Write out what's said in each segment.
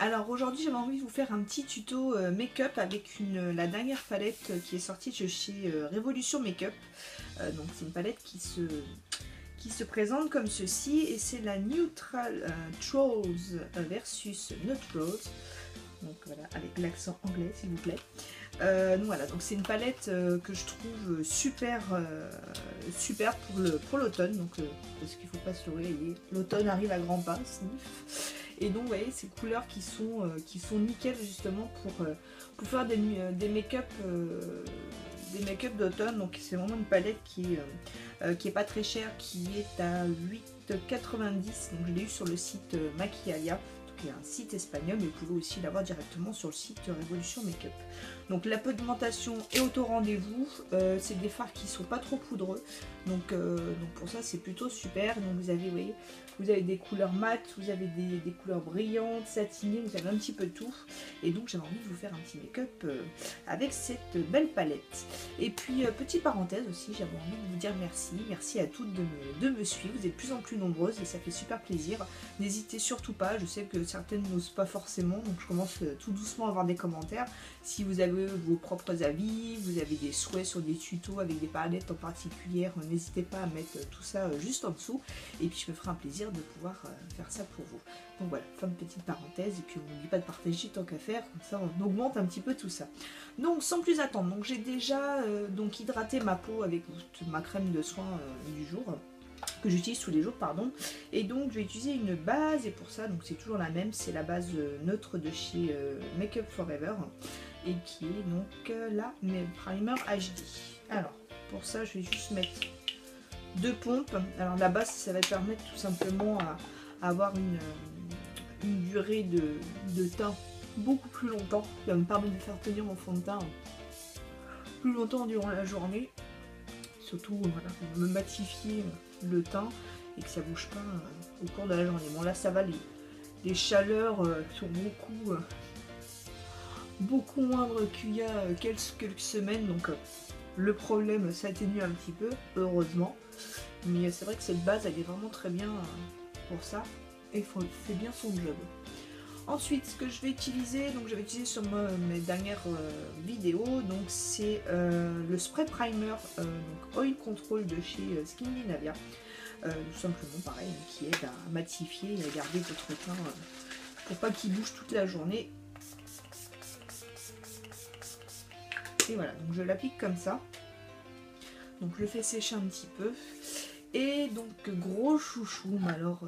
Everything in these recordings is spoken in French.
Alors aujourd'hui j'avais envie de vous faire un petit tuto make-up avec la dernière palette qui est sortie de chez Révolution Make-up. Donc c'est une palette qui se présente comme ceci et c'est la Neutral Trolls versus Neutrals. Donc voilà, avec l'accent anglais s'il vous plaît. Donc voilà, donc c'est une palette que je trouve super pour l'automne, donc parce qu'il ne faut pas se leurrer, l'automne arrive à grands pas, sniff. Et donc vous voyez ces couleurs qui sont nickel justement pour faire des make-up d'automne. Donc c'est vraiment une palette qui est pas très chère, qui est à 8,90. Donc je l'ai eu sur le site Maquialia. Il y a un site espagnol, mais vous pouvez aussi l'avoir directement sur le site Révolution Make-up. Donc la pigmentation est au rendez-vous, c'est des fards qui sont pas trop poudreux, donc pour ça c'est plutôt super. Donc vous avez, vous voyez, vous avez des couleurs mates, vous avez des couleurs brillantes, satinées, vous avez un petit peu de tout. Et donc j'avais envie de vous faire un petit make-up avec cette belle palette. Et puis petite parenthèse aussi, j'avais envie de vous dire merci à toutes de me suivre, vous êtes de plus en plus nombreuses et ça fait super plaisir. N'hésitez surtout pas, je sais que certaines n'osent pas forcément, donc je commence tout doucement à avoir des commentaires. Si vous avez vos propres avis, vous avez des souhaits sur des tutos avec des palettes en particulier, n'hésitez pas à mettre tout ça juste en dessous et puis je me ferai un plaisir de pouvoir faire ça pour vous. Donc voilà, fin de petite parenthèse, et puis on n'oublie pas de partager tant qu'à faire, comme ça on augmente un petit peu tout ça. Donc sans plus attendre, donc j'ai déjà donc hydraté ma peau avec ma crème de soin du jour, que j'utilise tous les jours, pardon. Et donc je vais utiliser une base, et pour ça donc c'est toujours la même, c'est la base neutre de chez Make Up Forever, et qui est donc la Primer HD. Alors pour ça je vais juste mettre deux pompes. Alors la base ça va permettre tout simplement à avoir une durée de teint beaucoup plus longtemps, qui va me permettre de faire tenir mon fond de teint plus longtemps durant la journée, surtout voilà, pour me matifier le teint et que ça bouge pas au cours de la journée. Bon là ça va, les chaleurs sont beaucoup moindres qu'il y a quelques semaines, donc le problème s'atténue un petit peu, heureusement. Mais c'est vrai que cette base elle est vraiment très bien pour ça et fait bien son job. Ensuite, ce que je vais utiliser, donc j'avais utilisé sur mes dernières vidéos, donc c'est le spray primer, donc Oil Control de chez Skindinavia, tout simplement pareil, qui aide à matifier et à garder votre teint pour pas qu'il bouge toute la journée. Et voilà, donc je l'applique comme ça, donc je le fais sécher un petit peu. Et donc gros chouchou, mais alors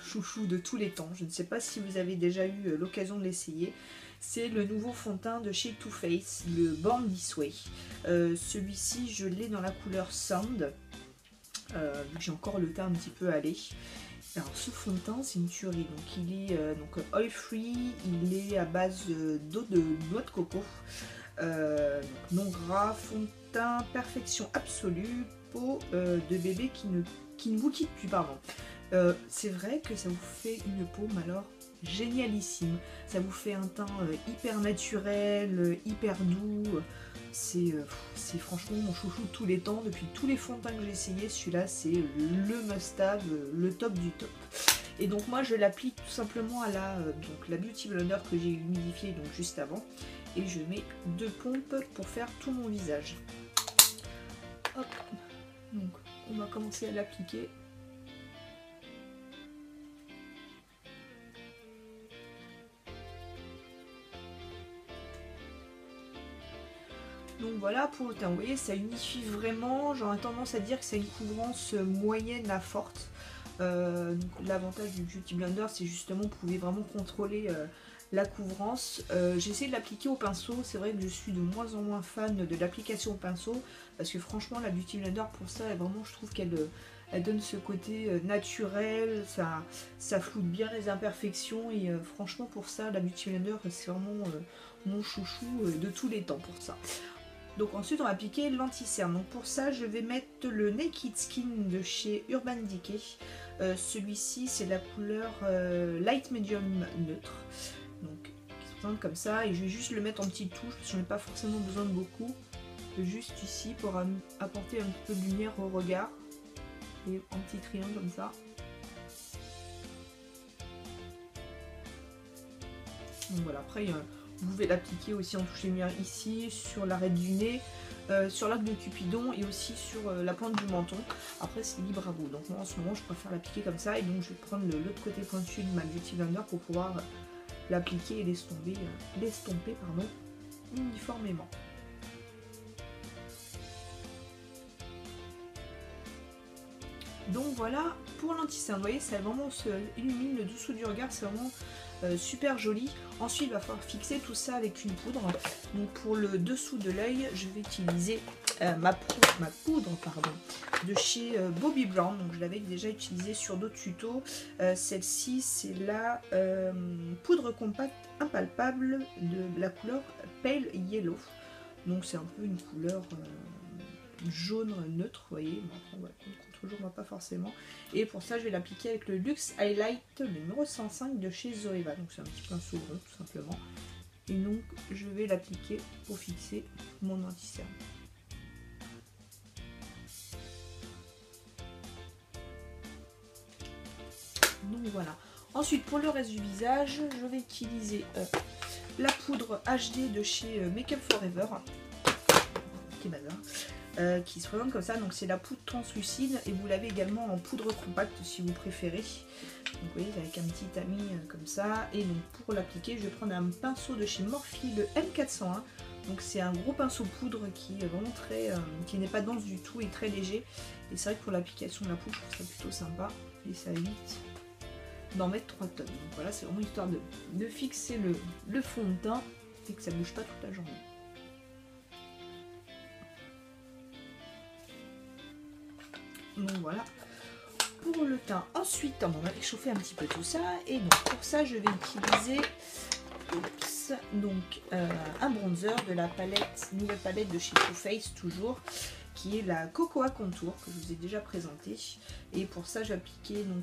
chouchou de tous les temps, je ne sais pas si vous avez déjà eu l'occasion de l'essayer, c'est le nouveau fond de teint de chez Too Faced, le Born This Way. Celui-ci je l'ai dans la couleur Sand, vu que j'ai encore le teint un petit peu allé. Alors ce fond de teint c'est une tuerie, donc il est donc oil free, il est à base d'eau de noix de coco, donc non gras, fond de teint perfection absolue, peau de bébé qui ne vous quitte plus, pardon. C'est vrai que ça vous fait une peau, mais alors génialissime. Ça vous fait un teint hyper naturel, hyper doux. C'est franchement mon chouchou de tous les temps. Depuis tous les fonds de teint que j'ai essayé, celui-là c'est le must-have, le top du top. Et donc moi je l'applique tout simplement à la Beauty Blender que j'ai humidifiée donc juste avant. Et je mets deux pompes pour faire tout mon visage. Hop. Donc on va commencer à l'appliquer. Donc voilà pour le teint, vous voyez ça unifie vraiment, j'aurais tendance à dire que c'est une couvrance moyenne à forte. L'avantage du Beauty Blender c'est justement que vous pouvez vraiment contrôler la couvrance. J'ai essayé de l'appliquer au pinceau, c'est vrai que je suis de moins en moins fan de l'application au pinceau, parce que franchement la Beauty Blender pour ça, vraiment je trouve qu'elle donne ce côté naturel, ça floute bien les imperfections, et franchement pour ça la Beauty Blender c'est vraiment mon chouchou de tous les temps pour ça. Donc ensuite on va appliquer l'anti-cerne. Donc pour ça je vais mettre le Naked Skin de chez Urban Decay. Celui-ci c'est la couleur Light Medium Neutre. Donc qui se présente comme ça, et je vais juste le mettre en petites touches parce que j'en ai pas forcément besoin de beaucoup. Juste ici pour apporter un peu de lumière au regard. Et en petit triangle comme ça. Donc voilà, après vous pouvez l'appliquer aussi en touche lumière ici, sur l'arête du nez, sur l'arc de Cupidon et aussi sur la pointe du menton. Après c'est libre à vous. Donc moi en ce moment je préfère l'appliquer comme ça et donc je vais prendre l'autre côté pointu de ma Beauty Blender pour pouvoir l'appliquer et l'estomper uniformément. Donc voilà pour l'anti-cerne, vous voyez ça vraiment se illumine le dessous du regard, c'est vraiment super joli. Ensuite il va falloir fixer tout ça avec une poudre. Donc pour le dessous de l'œil je vais utiliser ma poudre de chez Bobbi Brown. Donc je l'avais déjà utilisée sur d'autres tutos. Celle-ci c'est la poudre compacte impalpable de la couleur Pale Yellow. Donc c'est un peu une couleur jaune neutre, vous voyez. Bon, contre-jour on va pas forcément. Et pour ça je vais l'appliquer avec le Luxe Highlight le numéro 105 de chez Zoeva. Donc c'est un petit pinceau rond tout simplement. Et donc je vais l'appliquer pour fixer mon anti-cerne. Donc voilà. Ensuite pour le reste du visage, je vais utiliser la poudre HD de chez Make Up Forever. Qui est bazar. Qui se présente comme ça, donc c'est la poudre translucide et vous l'avez également en poudre compacte si vous préférez. Donc vous voyez avec un petit tamis comme ça, et donc pour l'appliquer je vais prendre un pinceau de chez Morphe, le M401. Donc c'est un gros pinceau poudre qui est vraiment très, qui n'est pas dense du tout et très léger, et c'est vrai que pour l'application de la poudre je trouve ça plutôt sympa et ça évite d'en mettre 3 tonnes. Donc voilà, c'est vraiment histoire de fixer le fond de teint et que ça bouge pas toute la journée. Donc voilà pour le teint. Ensuite on va réchauffer un petit peu tout ça et donc pour ça je vais utiliser un bronzer de la nouvelle palette de chez Too Faced toujours, qui est la Cocoa Contour que je vous ai déjà présenté. Et pour ça j'ai appliqué donc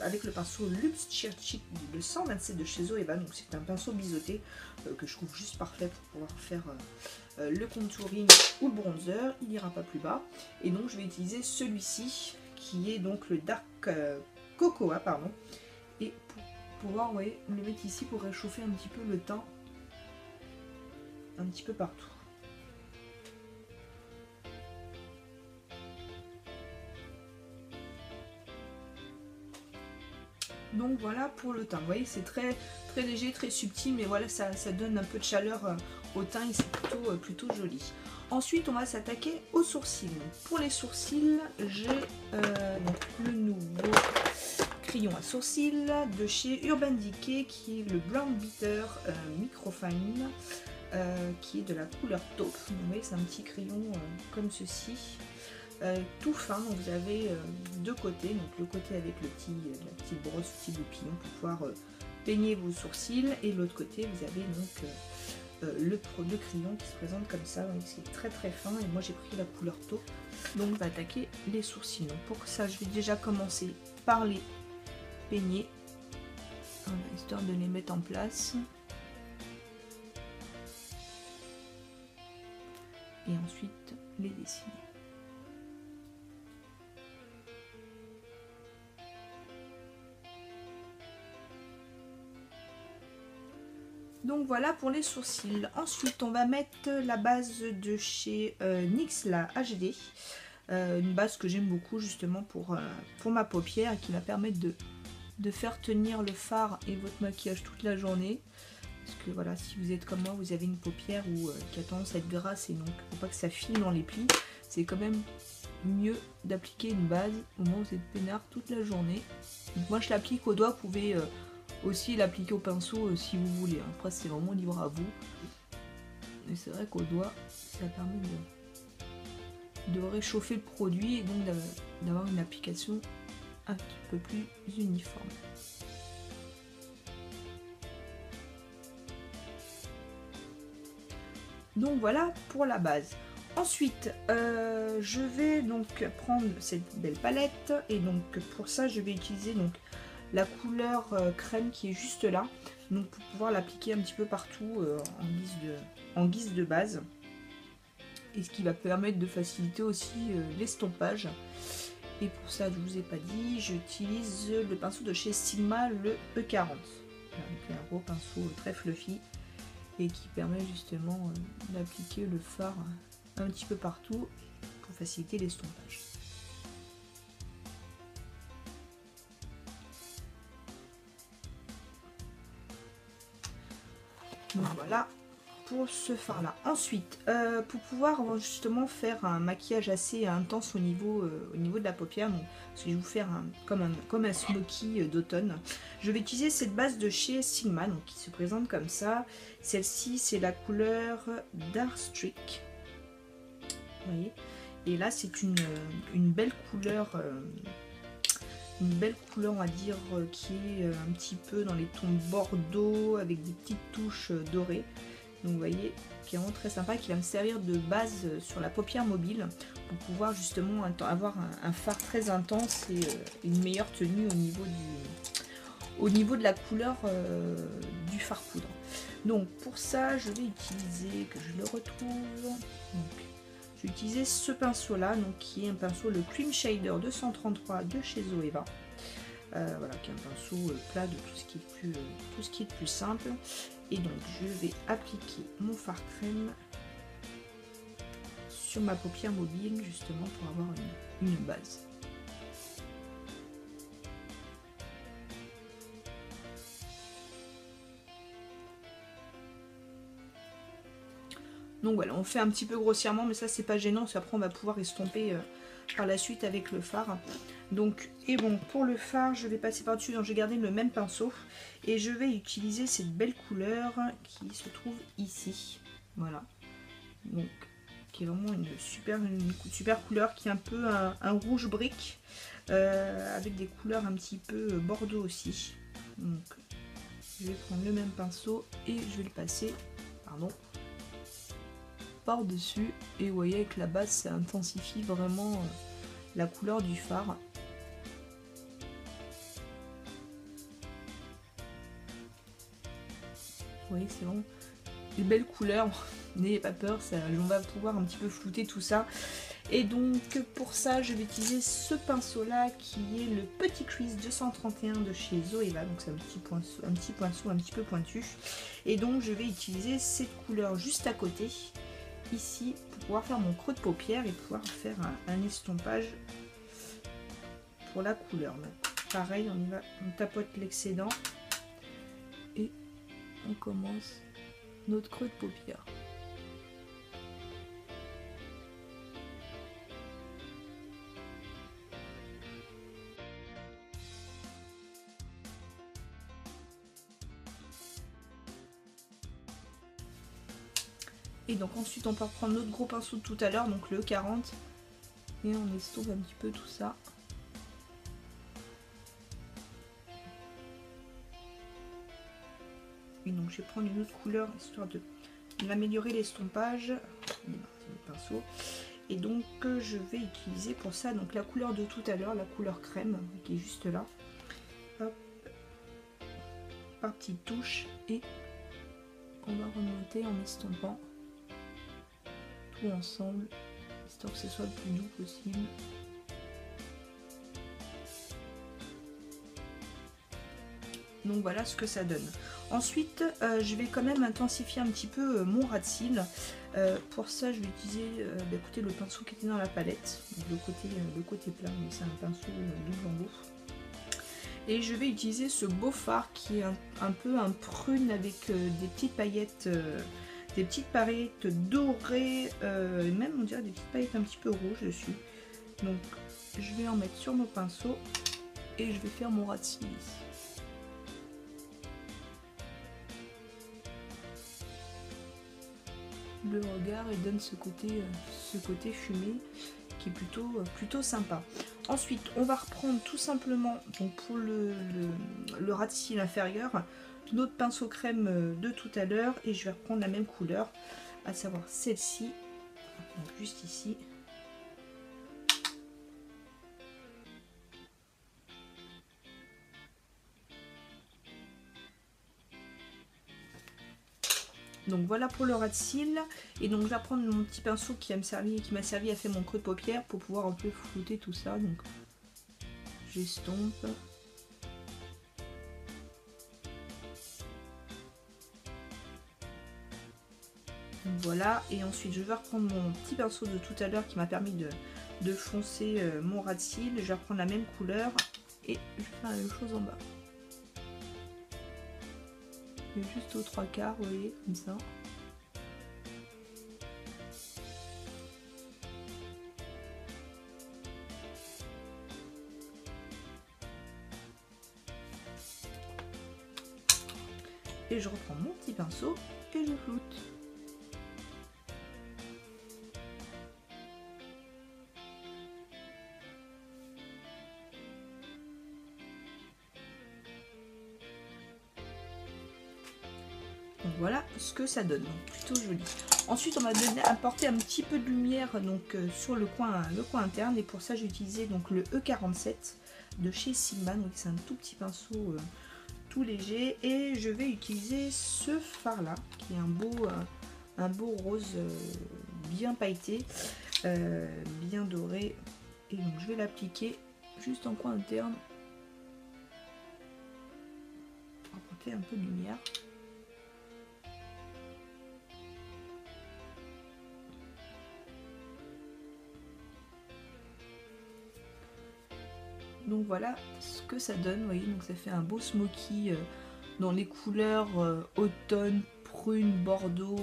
avec le pinceau Luxe Sheer Cheek le 127 de chez Zoeva. Donc c'est un pinceau biseauté que je trouve juste parfait pour pouvoir faire le contouring ou le bronzer, il n'ira pas plus bas. Et donc je vais utiliser celui-ci qui est donc le Dark Cocoa et pour pouvoir le mettre ici pour réchauffer un petit peu le teint un petit peu partout. Donc voilà pour le teint, vous voyez c'est très léger, très subtil, mais voilà ça donne un peu de chaleur au teint et c'est plutôt joli. Ensuite on va s'attaquer aux sourcils. Donc, pour les sourcils j'ai le nouveau crayon à sourcils de chez Urban Decay qui est le Brown Bitter Microfine qui est de la couleur taupe. Donc, vous voyez c'est un petit crayon comme ceci. Tout fin, donc vous avez deux côtés, donc le côté avec la petite brosse, petit goupillon pour pouvoir peigner vos sourcils, et l'autre côté vous avez donc le crayon qui se présente comme ça, c'est très fin, et moi j'ai pris la couleur taupe. Donc on va attaquer les sourcils. Donc pour ça je vais déjà commencer par les peigner, histoire de les mettre en place. Et ensuite les dessiner. Donc voilà pour les sourcils. Ensuite on va mettre la base de chez NYX, la HD. Une base que j'aime beaucoup justement pour ma paupière et qui va permettre de faire tenir le fard et votre maquillage toute la journée. Parce que voilà, si vous êtes comme moi, vous avez une paupière qui a tendance à être grasse et donc il ne faut pas que ça file dans les plis. C'est quand même mieux d'appliquer une base au moment où vous êtes peinard toute la journée. Donc moi je l'applique au doigt, vous pouvez aussi l'appliquer au pinceau si vous voulez. Après c'est vraiment libre à vous. Mais c'est vrai qu'au doigt ça permet de réchauffer le produit et donc d'avoir une application un petit peu plus uniforme. Donc voilà pour la base. Ensuite je vais donc prendre cette belle palette et donc pour ça je vais utiliser donc la couleur crème qui est juste là, donc pour pouvoir l'appliquer un petit peu partout en guise de base, et ce qui va permettre de faciliter aussi l'estompage. Et pour ça je vous ai pas dit, j'utilise le pinceau de chez Sigma, le E40. Voilà, donc un gros pinceau très fluffy et qui permet justement d'appliquer le fard un petit peu partout pour faciliter l'estompage. Donc voilà pour ce fard là. Ensuite, pour pouvoir justement faire un maquillage assez intense au niveau de la paupière, donc je vais vous faire comme un smoky d'automne. Je vais utiliser cette base de chez Sigma, donc qui se présente comme ça. Celle-ci c'est la couleur Dark Streak. Vous voyez, et là c'est une belle couleur. Une belle couleur, on va dire, qui est un petit peu dans les tons bordeaux avec des petites touches dorées. Donc vous voyez, qui est vraiment très sympa, qui va me servir de base sur la paupière mobile pour pouvoir justement avoir un fard très intense et une meilleure tenue au niveau de la couleur du fard poudre. Donc pour ça, je vais utiliser, que je le retrouve, donc, je vais utiliser ce pinceau là, donc qui est un pinceau, le Cream Shader 233 de chez Zoeva. Voilà, qui est un pinceau plat de tout ce qui est de plus simple. Et donc je vais appliquer mon fard crème sur ma paupière mobile justement pour avoir une base. Donc voilà, on fait un petit peu grossièrement, mais ça c'est pas gênant, parce qu'après on va pouvoir estomper par la suite avec le fard. Donc, et bon, pour le fard, je vais passer par-dessus, donc je vais garder le même pinceau. Et je vais utiliser cette belle couleur qui se trouve ici. Voilà. Donc, qui est vraiment une super couleur, qui est un peu un rouge brique, avec des couleurs un petit peu bordeaux aussi. Donc, je vais prendre le même pinceau et je vais le passer, par-dessus. Et vous voyez, avec la base, ça intensifie vraiment la couleur du fard. Vous voyez, c'est vraiment des belles couleurs. N'ayez pas peur, on va pouvoir un petit peu flouter tout ça. Et donc pour ça, je vais utiliser ce pinceau là qui est le Petit Crease 231 de chez Zoeva. Donc c'est un petit pinceau un petit peu pointu. Et donc je vais utiliser cette couleur juste à côté, ici, pour pouvoir faire mon creux de paupière et pouvoir faire un estompage pour la couleur. Donc, pareil, on y va, on tapote l'excédent et on commence notre creux de paupière. Et donc ensuite on peut reprendre notre gros pinceau de tout à l'heure, donc le 40, et on estompe un petit peu tout ça. Et donc je vais prendre une autre couleur histoire de l'améliorer l'estompage. Pinceau. Et donc je vais utiliser pour ça donc la couleur de tout à l'heure, la couleur crème qui est juste là. Hop. Par petites touches, et on va remonter en estompant tout ensemble, histoire que ce soit le plus doux possible. Donc voilà ce que ça donne. Ensuite, je vais quand même intensifier un petit peu mon ras de cils. Pour ça, je vais utiliser écoutez, le pinceau qui était dans la palette, donc le côté plat, mais c'est un pinceau double embout. Et je vais utiliser ce beau fard qui est un peu un prune avec des petites paillettes dorées, même on dirait des petites paillettes un petit peu rouges dessus. Donc je vais en mettre sur mon pinceau et je vais faire mon ras de cils ici. Le regard et donne ce côté fumé qui est plutôt sympa. Ensuite on va reprendre tout simplement, donc pour le ras de cils inférieur, notre pinceau crème de tout à l'heure, et je vais reprendre la même couleur, à savoir celle-ci, juste ici. Donc voilà pour le ras de cils. Et donc je vais prendre mon petit pinceau qui m'a servi à faire mon creux de paupière pour pouvoir un peu flouter tout ça. Donc j'estompe. Donc voilà, et ensuite je vais reprendre mon petit pinceau de tout à l'heure qui m'a permis de foncer mon ras de cils. Je vais reprendre la même couleur et je vais faire la même chose en bas. Et juste aux 3/4, vous voyez, comme ça. Et je reprends mon petit pinceau et je floute. Donc voilà ce que ça donne, donc plutôt joli. Ensuite on va apporter un petit peu de lumière donc sur le coin interne, et pour ça j'ai utilisé donc le E47 de chez Sigma, donc c'est un tout petit pinceau tout léger, et je vais utiliser ce fard là qui est un beau rose bien pailleté, bien doré, et donc je vais l'appliquer juste en coin interne pour apporter un peu de lumière. Donc voilà ce que ça donne, vous voyez, donc ça fait un beau smoky dans les couleurs automne, prune, bordeaux,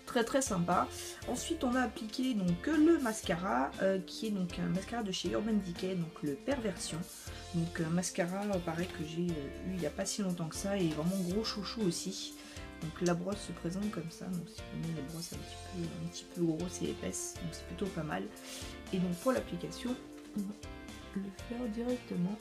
très sympa. Ensuite on va appliquer donc le mascara qui est donc un mascara de chez Urban Decay, donc le Perversion. Donc un mascara pareil que j'ai eu il n'y a pas si longtemps que ça, et vraiment gros chouchou aussi. Donc la brosse se présente comme ça, donc si vous voulez les brosses un petit peu grosses et épaisses, donc c'est plutôt pas mal. Et donc pour l'application, on va le faire directement.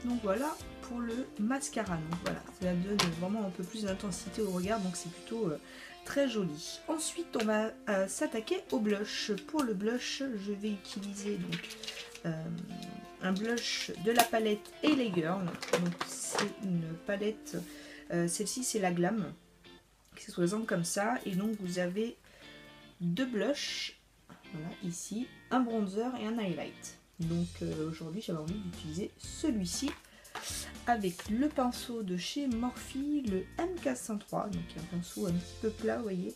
Donc voilà pour le mascara. Donc voilà, ça donne vraiment un peu plus d'intensité au regard, donc c'est plutôt très joli. Ensuite on va s'attaquer au blush. Pour le blush, je vais utiliser donc un blush de la palette LA Girl. Donc c'est une palette, celle-ci c'est la Glam, qui se présente comme ça, et donc vous avez deux blushs, voilà, ici, un bronzer et un highlight. Donc aujourd'hui j'avais envie d'utiliser celui-ci avec le pinceau de chez Morphe, le M403, donc un pinceau un petit peu plat, vous voyez,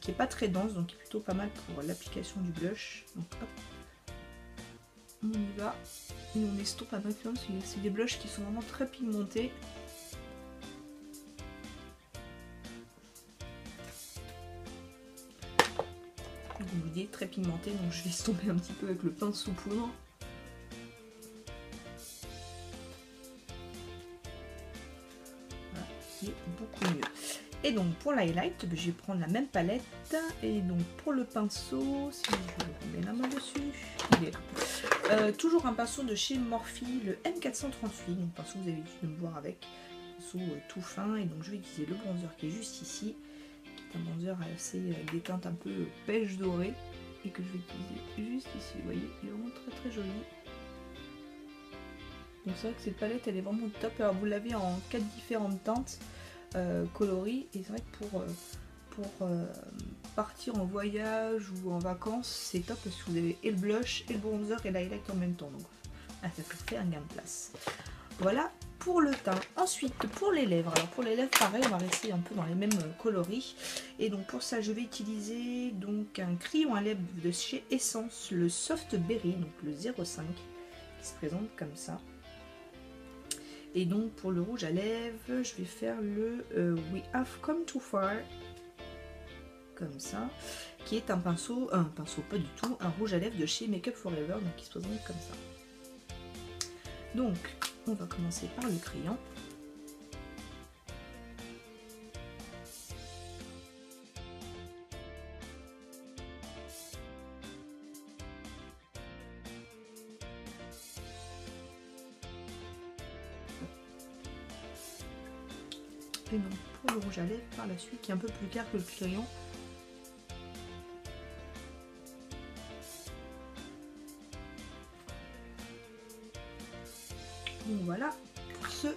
qui est pas très dense, donc qui est plutôt pas mal pour l'application du blush. Donc hop, on y va, et on estompe un maximum, c'est des blushs qui sont vraiment très pigmentés. Comme vous voyez, très pigmenté, donc je vais estomper un petit peu avec le pinceau poudre. Voilà, qui est beaucoup mieux. Et donc pour l'highlight, je vais prendre la même palette, et donc pour le pinceau, si je remets la main dessus, il est là. Toujours un pinceau de chez Morphe, le M438, donc pinceau que vous avez l'habitude de me voir avec, pinceau tout fin, et donc je vais utiliser le bronzer qui est juste ici, qui est un bronzer assez des teintes un peu pêche dorée, et que je vais utiliser juste ici, vous voyez, il est vraiment très joli. Donc c'est vrai que cette palette elle est vraiment top. Alors vous l'avez en 4 différentes teintes coloris, et c'est vrai que pour partir en voyage ou en vacances c'est top, parce que vous avez et le blush et le bronzer et l'highlight en même temps, donc ça fait un gain de place. Voilà pour le teint. Ensuite pour les lèvres, alors pour les lèvres pareil, on va rester un peu dans les mêmes coloris, et donc pour ça je vais utiliser donc un crayon à lèvres de chez Essence, le Soft Berry, donc le 05, qui se présente comme ça. Et donc pour le rouge à lèvres, je vais faire le We Have Come Too Far, comme ça, qui est un pinceau pas du tout, un rouge à lèvres de chez Make Up Forever, donc qui se présente comme ça. Donc on va commencer par le crayon. Et donc pour le rouge à lèvres par la suite, qui est un peu plus clair que le crayon. Donc voilà pour ce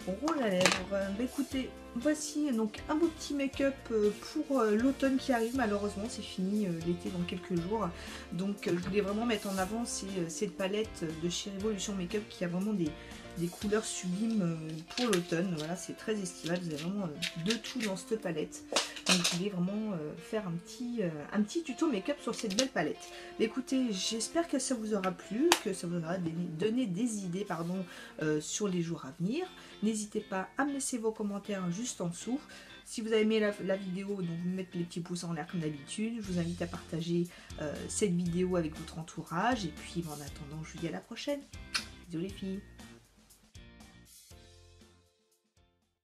rouge à lèvres. Bah écoutez, voici donc un beau petit make-up pour l'automne qui arrive. Malheureusement c'est fini l'été dans quelques jours. Donc je voulais vraiment mettre en avant cette palette de chez Revolution Makeup qui a vraiment des couleurs sublimes pour l'automne. Voilà, c'est très estival, vous avez vraiment de tout dans cette palette. Donc je voulais vraiment faire un petit tuto make-up sur cette belle palette. Mais écoutez, j'espère que ça vous aura plu, que ça vous aura donné des idées sur les jours à venir. N'hésitez pas à me laisser vos commentaires juste en dessous. Si vous avez aimé la vidéo, donc vous mettez les petits pouces en l'air comme d'habitude. Je vous invite à partager cette vidéo avec votre entourage. Et puis en attendant, je vous dis à la prochaine. Bisous les filles.